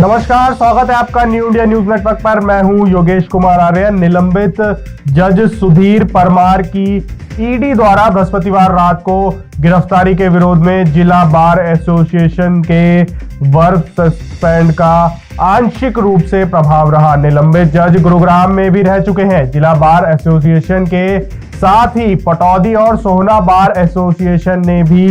नमस्कार, स्वागत है आपका न्यू इंडिया न्यूज नेटवर्क पर। मैं हूं योगेश कुमार आर्य। निलंबित जज सुधीर परमार की ईडी द्वारा बृहस्पतिवार रात को गिरफ्तारी के विरोध में जिला बार एसोसिएशन के वर्क सस्पेंड का आंशिक रूप से प्रभाव रहा। निलंबित जज गुरुग्राम में भी रह चुके हैं। जिला बार एसोसिएशन के साथ ही पटौदी और सोहना बार एसोसिएशन ने भी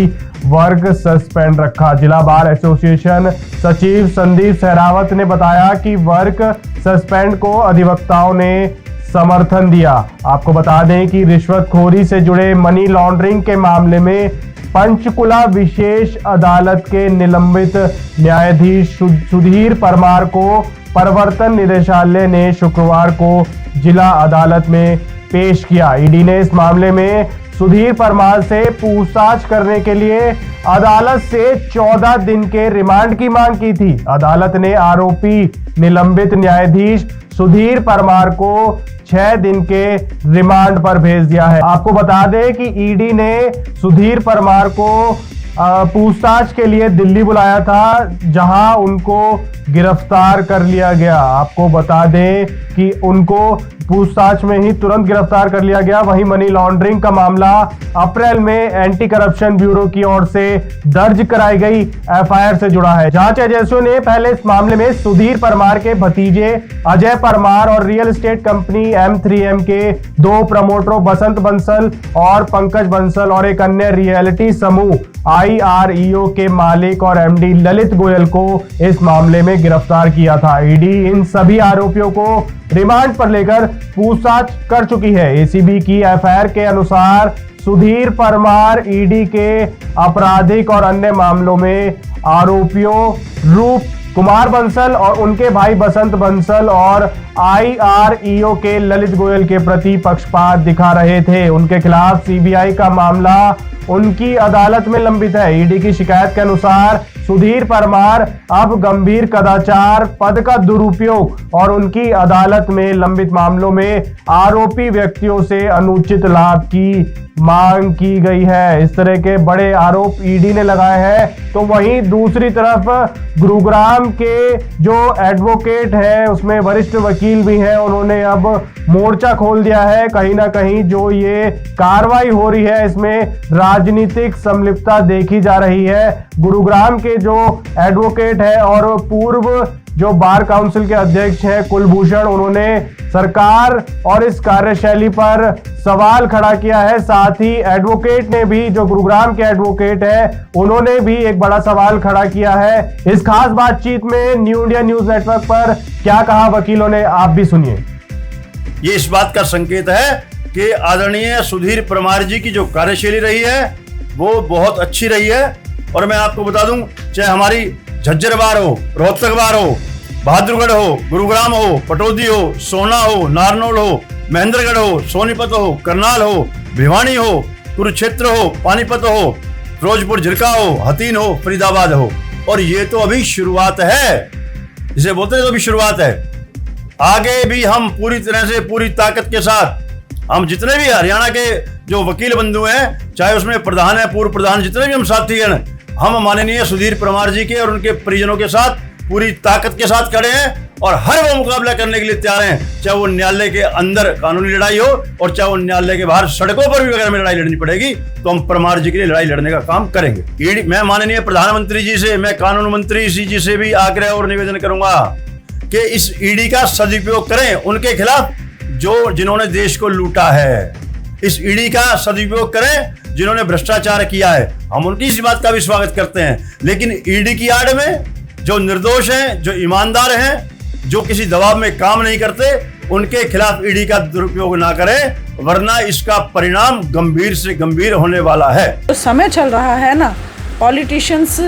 वर्क सस्पेंड रखा। जिला बार एसोसिएशन सचिव संदीप सहरावत ने बताया कि वर्क सस्पेंड को अधिवक्ताओं ने समर्थन दिया। आपको बता दें कि रिश्वतखोरी से जुड़े मनी लॉन्ड्रिंग के मामले में पंचकुला विशेष अदालत के निलंबित न्यायाधीश सुधीर परमार को प्रवर्तन निदेशालय ने शुक्रवार को जिला अदालत में पेश किया। ईडी ने इस मामले में सुधीर परमार से पूछताछ करने के लिए अदालत से 14 दिन के रिमांड की मांग की थी। अदालत ने आरोपी निलंबित न्यायाधीश सुधीर परमार को 6 दिन के रिमांड पर भेज दिया है। आपको बता दें कि ईडी ने सुधीर परमार को पूछताछ के लिए दिल्ली बुलाया था, जहां उनको गिरफ्तार कर लिया गया। आपको बता दें कि उनको पूछताछ में ही तुरंत गिरफ्तार कर लिया गया। वहीं मनी लॉन्ड्रिंग का मामला अप्रैल में एंटी करप्शन ब्यूरो की ओर से दर्ज कराई गई एफआईआर से जुड़ा है। जांच एजेंसियों ने पहले इस मामले में सुधीर परमार के भतीजे अजय परमार और रियल एस्टेट कंपनी M3M के 2 प्रमोटरों बसंत बंसल और पंकज बंसल और एक अन्य रियलिटी समूह IREO के मालिक और MD ललित गोयल को इस मामले में गिरफ्तार किया था। ईडी इन सभी आरोपियों को रिमांड पर लेकर पूछताछ कर चुकी है। एसीबी की एफआईआर के अनुसार सुधीर परमार ईडी के आपराधिक और अन्य मामलों में आरोपियों रूप कुमार बंसल और उनके भाई बसंत बंसल और IREO के ललित गोयल के प्रति पक्षपात दिखा रहे थे। उनके खिलाफ सीबीआई का मामला उनकी अदालत में लंबित है। ईडी की शिकायत के अनुसार सुधीर परमार अब गंभीर कदाचार, पद का दुरुपयोग और उनकी अदालत में लंबित मामलों में आरोपी व्यक्तियों से अनुचित लाभ की मांग की गई है। इस तरह के बड़े आरोप ईडी ने लगाए हैं। तो वहीं दूसरी तरफ गुरुग्राम के जो एडवोकेट हैं, उसमें वरिष्ठ वकील भी हैं, उन्होंने अब मोर्चा खोल दिया है। कहीं ना कहीं जो ये कार्रवाई हो रही है, इसमें राजनीतिक संलिप्तता देखी जा रही है। गुरुग्राम के जो एडवोकेट है और पूर्व जो बार काउंसिल के अध्यक्ष हैं कुलभूषण, उन्होंने सरकार और इस कार्यशैली पर सवाल खड़ा किया है। साथ ही एडवोकेट ने भी, जो गुरुग्राम के एडवोकेट है, उन्होंने भी एक बड़ा सवाल खड़ा किया है। इस खास बातचीत में न्यू इंडिया न्यूज नेटवर्क पर क्या कहा वकीलों ने, आप भी सुनिए। ये इस बात का संकेत है कि आदरणीय सुधीर परमार जी की जो कार्यशैली रही है वो बहुत अच्छी रही है। और मैं आपको बता दूं, चाहे हमारी झज्जर बार हो, रोहतक बार हो, बहादुरगढ़ हो, गुरुग्राम हो, पटौदी हो, सोना हो, नारनौल हो, महेंद्रगढ़ हो, सोनीपत हो, करनाल हो, भिवानी हो, कुरुक्षेत्र हो, पानीपत हो, फिरोजपुर झिरका हो, हतीन हो, फरीदाबाद हो। और ये तो अभी शुरुआत है, जिसे बोलते हैं तो अभी शुरुआत है। आगे भी हम पूरी तरह से, पूरी ताकत के साथ, हम जितने भी हरियाणा के जो वकील बंधु हैं, चाहे उसमें प्रधान है, पूर्व प्रधान, जितने भी हम साथी हैं, हम माननीय सुधीर परमार जी के और उनके परिजनों के साथ पूरी ताकत के साथ खड़े हैं और हर वो मुकाबला करने के लिए तैयार हैं। चाहे वो न्यायालय के अंदर कानूनी लड़ाई हो और चाहे वो न्यायालय के बाहर सड़कों पर भी अगर हमें लड़ाई लड़नी पड़ेगी तो हम परमार जी के लिए लड़ाई लड़ने का काम करेंगे। मैं माननीय प्रधानमंत्री जी से, मैं कानून मंत्री जी से भी आग्रह और निवेदन करूंगा कि इस ईडी का सदुपयोग करें उनके खिलाफ जो जिन्होंने देश को लूटा है। इस ईडी का सदुपयोग करें जिन्होंने भ्रष्टाचार किया है। हम उनकी इस बात का भी स्वागत करते हैं, लेकिन ईडी की आड़ में जो निर्दोष हैं, जो ईमानदार हैं, जो किसी दबाव में काम नहीं करते, उनके खिलाफ ईडी का दुरुपयोग ना करें, वरना इसका परिणाम गंभीर से गंभीर होने वाला है। तो समय चल रहा है ना, पॉलिटिशियंस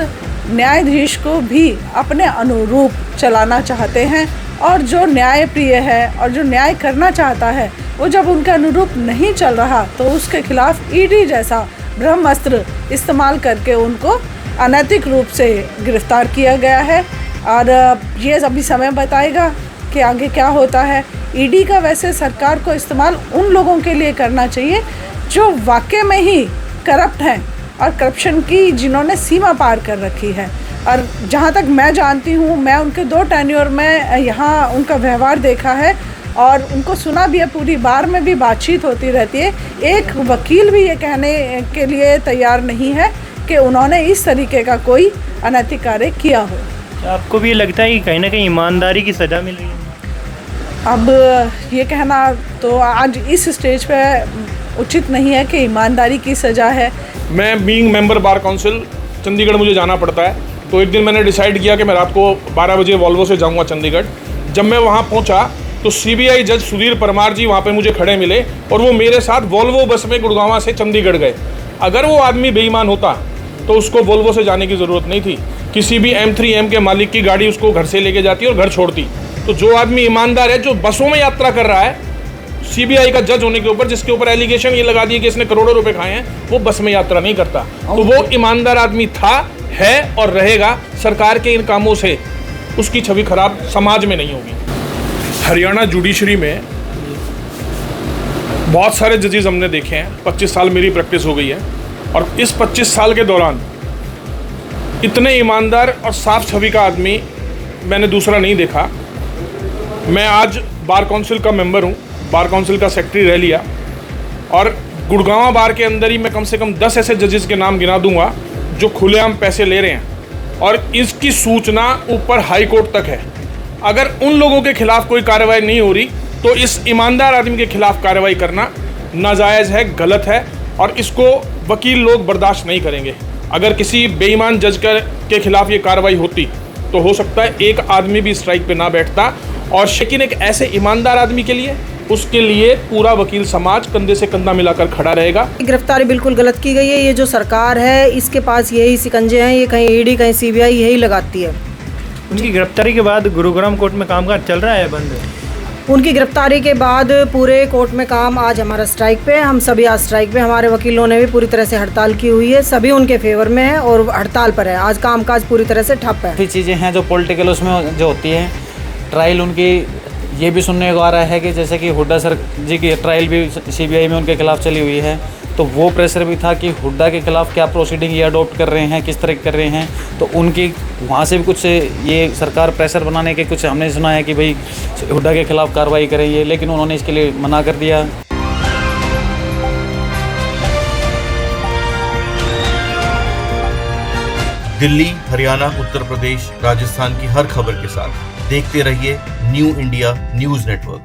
न्यायाधीश को भी अपने अनुरूप चलाना चाहते हैं और जो न्याय प्रिय है और जो न्याय करना चाहता है, वो जब उनके अनुरूप नहीं चल रहा तो उसके खिलाफ ईडी जैसा ब्रह्मास्त्र इस्तेमाल करके उनको अनैतिक रूप से गिरफ्तार किया गया है। और ये अभी समय बताएगा कि आगे क्या होता है। ईडी का वैसे सरकार को इस्तेमाल उन लोगों के लिए करना चाहिए जो वाकई में ही करप्ट हैं और करप्शन की जिन्होंने सीमा पार कर रखी है। और जहाँ तक मैं जानती हूँ, मैं उनके 2 टेन्योर में यहाँ उनका व्यवहार देखा है और उनको सुना भी है। पूरी बार में भी बातचीत होती रहती है। एक वकील भी ये कहने के लिए तैयार नहीं है कि उन्होंने इस तरीके का कोई अनैतिक कार्य किया हो। आपको भी लगता है कि कहीं ना कहीं ईमानदारी की सज़ा मिल रही है? अब ये कहना तो आज इस स्टेज पे उचित नहीं है कि ईमानदारी की सज़ा है। मैं being member bar council Chandigarh मुझे जाना पड़ता है, तो एक दिन मैंने डिसाइड किया कि मैं रात को 12 बजे वॉल्वो से जाऊंगा चंडीगढ़। जब मैं वहां पहुंचा तो सीबीआई जज सुधीर परमार जी वहां पे मुझे खड़े मिले और वो मेरे साथ वॉल्वो बस में गुड़गांव से चंडीगढ़ गए। अगर वो आदमी बेईमान होता तो उसको वॉल्वो से जाने की ज़रूरत नहीं थी, किसी भी M3M के मालिक की गाड़ी उसको घर से लेके जाती और घर छोड़ती। तो जो आदमी ईमानदार है, जो बसों में यात्रा कर रहा है सीबीआई का जज होने के ऊपर, जिसके ऊपर एलिगेशन ये लगा दिए कि इसने करोड़ों रुपए खाए हैं, वो बस में यात्रा नहीं करता। तो वो ईमानदार आदमी था, है और रहेगा। सरकार के इन कामों से उसकी छवि खराब समाज में नहीं होगी। हरियाणा जुडिशरी में बहुत सारे जजेस हमने देखे हैं। 25 साल मेरी प्रैक्टिस हो गई है और इस 25 साल के दौरान इतने ईमानदार और साफ छवि का आदमी मैंने दूसरा नहीं देखा। मैं आज बार काउंसिल का मेंबर हूँ, बार काउंसिल का सेक्रेटरी रह लिया और गुड़गांव बार के अंदर ही मैं कम से कम 10 ऐसे जजेस के नाम गिना दूंगा जो खुलेआम पैसे ले रहे हैं और इसकी सूचना ऊपर हाई कोर्ट तक है। अगर उन लोगों के खिलाफ कोई कार्रवाई नहीं हो रही तो इस ईमानदार आदमी के खिलाफ कार्रवाई करना नाजायज़ है, गलत है और इसको वकील लोग बर्दाश्त नहीं करेंगे। अगर किसी बेईमान जज के खिलाफ ये कार्रवाई होती तो हो सकता है एक आदमी भी स्ट्राइक पे ना बैठता, और लेकिन एक ऐसे ईमानदार आदमी के लिए, उसके लिए पूरा वकील समाज कंधे से कंधा मिलाकर खड़ा रहेगा। गिरफ्तारी बिल्कुल गलत की गई है। ये जो सरकार है इसके पास यही शिकंजे हैं, ये कहीं ईडी कहीं सीबीआई यही लगाती है। उनकी गिरफ्तारी के बाद गुरुग्राम कोर्ट में कामकाज चल रहा है, बंद है? उनकी गिरफ्तारी के बाद पूरे कोर्ट में काम, आज हमारा स्ट्राइक पे, हम सभी आज स्ट्राइक पे, हमारे वकीलों ने भी पूरी तरह से हड़ताल की हुई है, सभी उनके फेवर में है और हड़ताल पर है। आज कामकाज पूरी तरह से ठप है। काफ़ी चीज़ें हैं जो पॉलिटिकल उसमें जो होती है। ट्रायल उनकी ये भी सुनने को आ रहा है कि जैसे कि हुड्डा सर जी की ट्रायल भी सीबीआई में उनके खिलाफ चली हुई है, तो वो प्रेशर भी था कि हुड्डा के खिलाफ क्या प्रोसीडिंग ये अडॉप्ट कर रहे हैं, किस तरह कर रहे हैं। तो उनकी वहाँ से भी कुछ ये सरकार प्रेशर बनाने के कुछ हमने सुना है कि भाई हुड्डा के खिलाफ कार्रवाई करेंगे, लेकिन उन्होंने इसके लिए मना कर दिया। दिल्ली, हरियाणा, उत्तर प्रदेश, राजस्थान की हर खबर के साथ देखते रहिए न्यू इंडिया न्यूज़ नेटवर्क।